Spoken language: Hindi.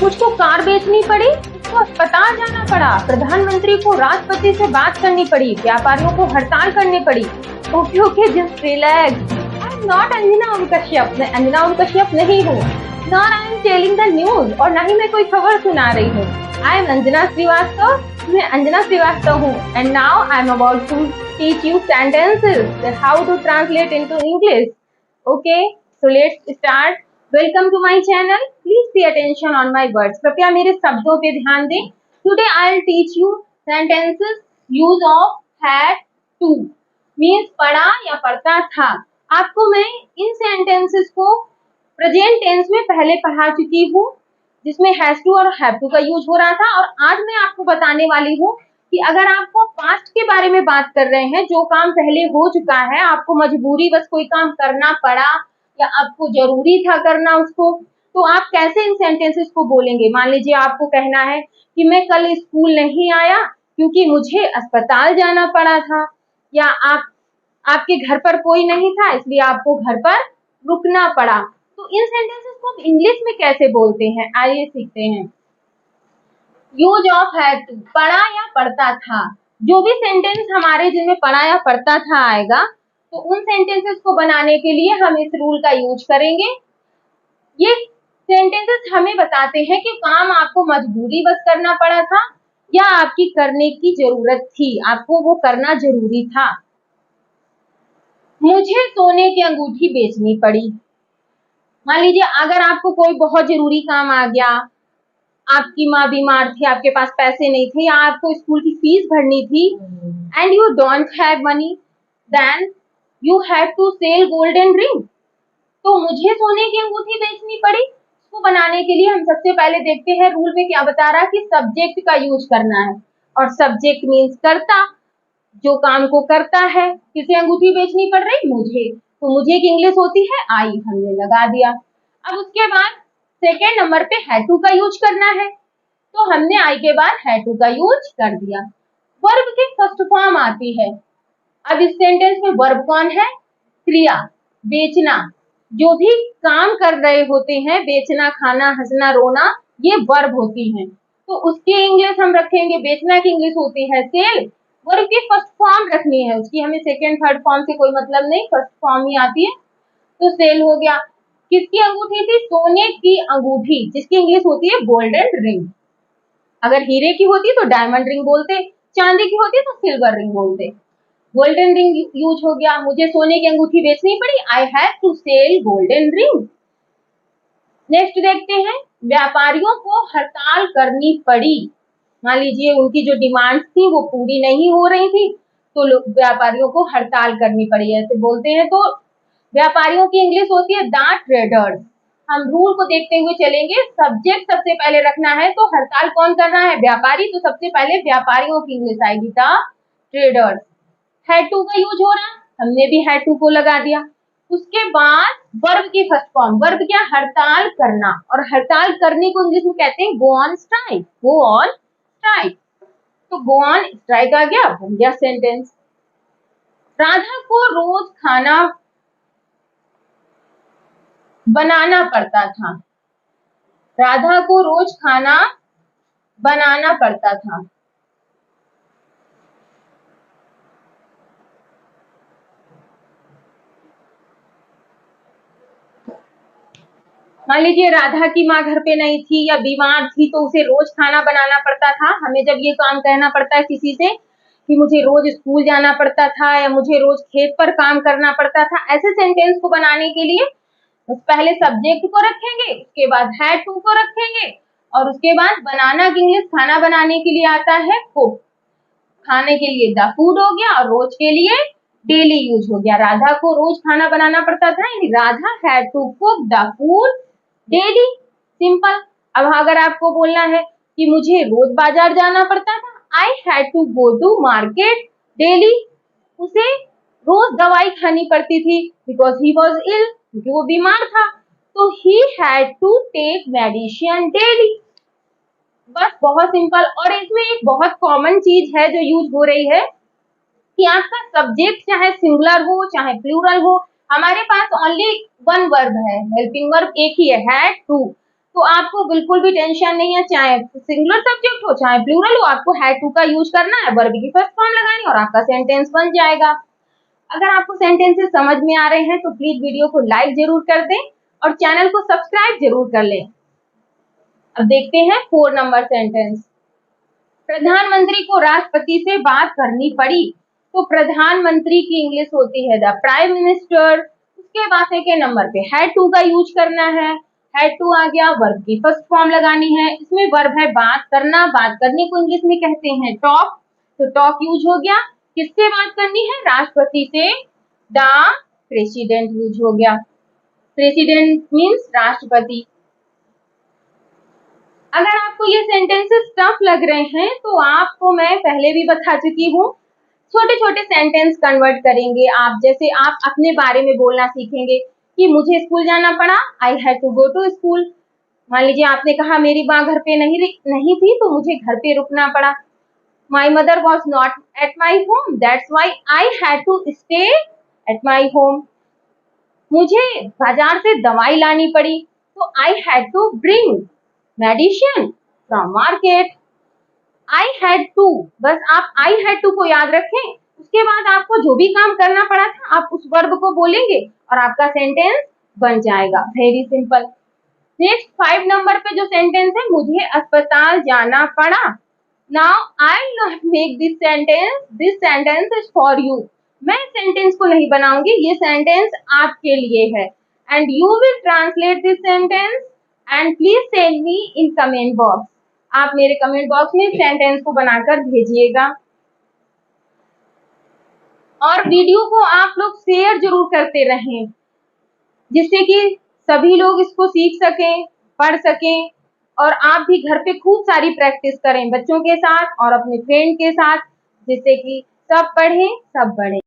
मुझको कार बेचनी पड़ी, मुझको अस्पताल जाना पड़ा, प्रधानमंत्री को राष्ट्रपति से बात करनी पड़ी, व्यापारियों को हड़ताल करनी पड़ी। Okay okay, just relax. I am not Anjana Om Kashyap, मैं अंजना ओम कश्यप नहीं हूँ। Not I am telling the news, और ना ही मैं कोई खबर सुना रही हूँ। आई एम अंजना श्रीवास्तव, मैं अंजना श्रीवास्तव हूँ। And now I am about to teach you sentences, how to translate into English. Okay, so let's start. Welcome to my channel, please pay attention on my words. कृपया मेरे शब्दों पे ध्यान दें। Today I will teach you sentences use of had to, means पढ़ा या पढ़ता था। आपको मैं इन सेंटेंसेस को प्रेजेंट टेंस में पहले पढ़ा चुकी हूँ, जिसमें हैज टू और हैव टू का यूज हो रहा था। और आज मैं आपको बताने वाली हूँ कि अगर आपको पास्ट के बारे में बात कर रहे हैं, जो काम पहले हो चुका है, आपको मजबूरी बस कोई काम करना पड़ा या आपको जरूरी था करना उसको, तो आप कैसे इन सेंटेंसेस को बोलेंगे। मान लीजिए आपको कहना है कि मैं कल स्कूल नहीं आया क्योंकि मुझे अस्पताल जाना पड़ा था, या आपके घर पर कोई नहीं था इसलिए आपको घर पर रुकना पड़ा। तो इन सेंटेंसेस को हम इंग्लिश में कैसे बोलते हैं, आइए सीखते हैं। यूज ऑफ हैड टू, पढ़ा या पढ़ता था। जो भी सेंटेंस हमारे जिनमें पढ़ा या पढ़ता था आएगा, तो उन सेंटेंसेस को बनाने के लिए हम इस रूल का यूज करेंगे। ये सेंटेंसेस हमें बताते हैं कि काम आपको मजबूरी बस करना पड़ा था या आपकी करने की जरूरत थी, आपको वो करना जरूरी था। मुझे सोने की अंगूठी बेचनी पड़ी। मान लीजिए अगर आपको कोई बहुत जरूरी काम आ गया, आपकी माँ बीमार थी, आपके पास पैसे नहीं थे, या आपको स्कूल की फीस भरनी थी, and you don't have money, then you have to sell golden ring. तो मुझे सोने की अंगूठी बेचनी पड़ी। इसको बनाने के लिए हम सबसे पहले देखते हैं रूल में क्या बता रहा है कि सब्जेक्ट का यूज करना है, और सब्जेक्ट मीन्स कर्ता, जो काम को करता है। किसे अंगूठी बेचनी पड़ रही, मुझे, तो मुझे की इंग्लिश होती है आई, हमने लगा दिया। अब उसके बाद सेकेंड नंबर पे हैड टू का यूज करना है, तो हमने आई के बाद हैड टू का यूज कर दिया। वर्ब की फर्स्ट फॉर्म आती है। अब इस सेंटेंस में वर्ब कौन है, क्रिया, बेचना। जो भी काम कर रहे होते हैं, बेचना, खाना, हंसना, रोना, ये वर्ब होती हैं। तो उसकी इंग्लिश हम रखेंगे, बेचना की इंग्लिश होती है सेल। वर्ब की फर्स्ट फॉर्म रखनी है, उसकी हमें सेकेंड थर्ड फॉर्म से कोई मतलब नहीं, फर्स्ट फॉर्म ही आती है, तो सेल हो गया। किसकी अंगूठी थी, सोने की अंगूठी, जिसकी इंग्लिश होती है गोल्डन रिंग। अगर हीरे की होती तो डायमंड रिंग बोलते, चांदी की होती तो सिल्वर रिंग बोलते। गोल्डन रिंग यूज हो गया, मुझे सोने की अंगूठी बेचनी पड़ी, I have to sell golden ring. Next देखते हैं, व्यापारियों को हड़ताल करनी पड़ी। मान लीजिए उनकी जो डिमांड्स थी वो पूरी नहीं हो रही थी, तो व्यापारियों को हड़ताल करनी पड़ी, ऐसे बोलते हैं। तो व्यापारियों की इंग्लिश होती है द ट्रेडर्स। हम रूल को देखते हुए चलेंगे, सब्जेक्ट सबसे पहले रखना है, तो हड़ताल कौन कर रहा है, व्यापारी, तो सबसे पहले व्यापारियों की इंग्लिश आएगी द ट्रेडर्स। हैड टू का यूज हो रहा है, हमने भी हैड टू को लगा दिया। उसके बाद वर्ब की फर्स्ट फॉर्म, वर्ब क्या, हड़ताल करना, और हड़ताल करने को इंग्लिश में कहते हैं go on strike, go on strike. तो गो ऑन स्ट्राइक आ गया, बन गया सेंटेंस। राधा को रोज खाना बनाना पड़ता था। राधा को रोज खाना बनाना पड़ता था। मान लीजिए राधा की माँ घर पे नहीं थी या बीमार थी, तो उसे रोज खाना बनाना पड़ता था। हमें जब ये काम कहना पड़ता है किसी से कि मुझे रोज स्कूल जाना पड़ता था या मुझे रोज खेत पर काम करना पड़ता था, ऐसे सेंटेंस को बनाने के लिए पहले सब्जेक्ट को रखेंगे, उसके बाद हैड टू को रखेंगे, और उसके बाद बनाना की इंग्लिश खाना बनाने के लिए आता है कुक। खाने के लिए द फूड हो गया, और रोज के लिए डेली यूज हो गया। राधा को रोज खाना बनाना पड़ता था, यानी Radha had to cook the food daily, simple. अब अगर आपको बोलना है कि मुझे रोज बाजार जाना पड़ता था, I had to go to market daily, उसे रोज दवाई खानी पड़ती थी, बिकॉज ही वॉज इल, क्योंकि वो बीमार था, तो he had to take medicine daily. बस बहुत सिंपल। और इसमें एक बहुत कॉमन चीज है जो यूज हो रही है कि आपका सब्जेक्ट चाहे सिंगुलर हो चाहे प्लूरल हो, हमारे पास ओनली वन वर्ब है, हेल्पिंग वर्ब एक ही है, हैड टू। तो आपको बिल्कुल भी टेंशन नहीं है, चाहे सिंगुलर सब्जेक्ट हो चाहे प्लूरल हो, आपको हैड टू का यूज करना है, वर्ब की फर्स्ट फॉर्म लगानी और आपका सेंटेंस बन जाएगा। अगर आपको सेंटेंसेस समझ में आ रहे हैं तो प्लीज वीडियो को लाइक जरूर कर दें और चैनल को सब्सक्राइब जरूर कर लें। अब देखते हैं 4 नंबर सेंटेंस। प्रधानमंत्री को राष्ट्रपति से बात करनी पड़ी। तो प्रधानमंत्री की इंग्लिश होती है द प्राइम मिनिस्टर। उसके बाद सेकेंड नंबर पे हैड टू का यूज करना है। हैड टू आ गया, वर्ब की फर्स्ट फॉर्म लगानी है। इसमें वर्ब है बात करना, बात करने को इंग्लिश में कहते हैं टॉक, तो टॉक यूज हो गया। किससे बात करनी है? राष्ट्रपति से, द प्रेसिडेंट यूज हो गया। प्रेसिडेंट मीन्स राष्ट्रपति। अगर आपको ये सेंटेंसेस टफ लग रहे हैं तो आपको मैं पहले भी बता चुकी हूँ, छोटे छोटे सेंटेंस कन्वर्ट करेंगे आप। जैसे आप अपने बारे में बोलना सीखेंगे कि मुझे स्कूल जाना पड़ा, I had to go to school. मान लीजिए आपने कहा मेरी माँ घर पे नहीं थी तो मुझे घर पे रुकना पड़ा। My mother was not at my home, that's why I had to stay at my home. मुझे बाजार से दवाई लानी पड़ी तो I had to bring medicine from market. I had to, बस आप आई हैड टू को याद रखें। उसके बाद आपको जो भी काम करना पड़ा था आप उस वर्ब को बोलेंगे और आपका सेंटेंस बन जाएगा। Very simple. नेक्स्ट 5 नंबर पे जो सेंटेंस है, मुझे अस्पताल जाना पड़ा। Now I not make this sentence is for you. मैं सेंटेंस को नहीं बनाऊंगी, ये सेंटेंस आपके लिए है। And you will translate this sentence and please send me in comment box. आप मेरे कमेंट बॉक्स में सेंटेंस को बनाकर भेजिएगा और वीडियो को आप लोग शेयर जरूर करते रहें, जिससे कि सभी लोग इसको सीख सकें, पढ़ सकें और आप भी घर पे खूब सारी प्रैक्टिस करें बच्चों के साथ और अपने फ्रेंड के साथ, जिससे कि सब पढ़ें सब बढ़ें।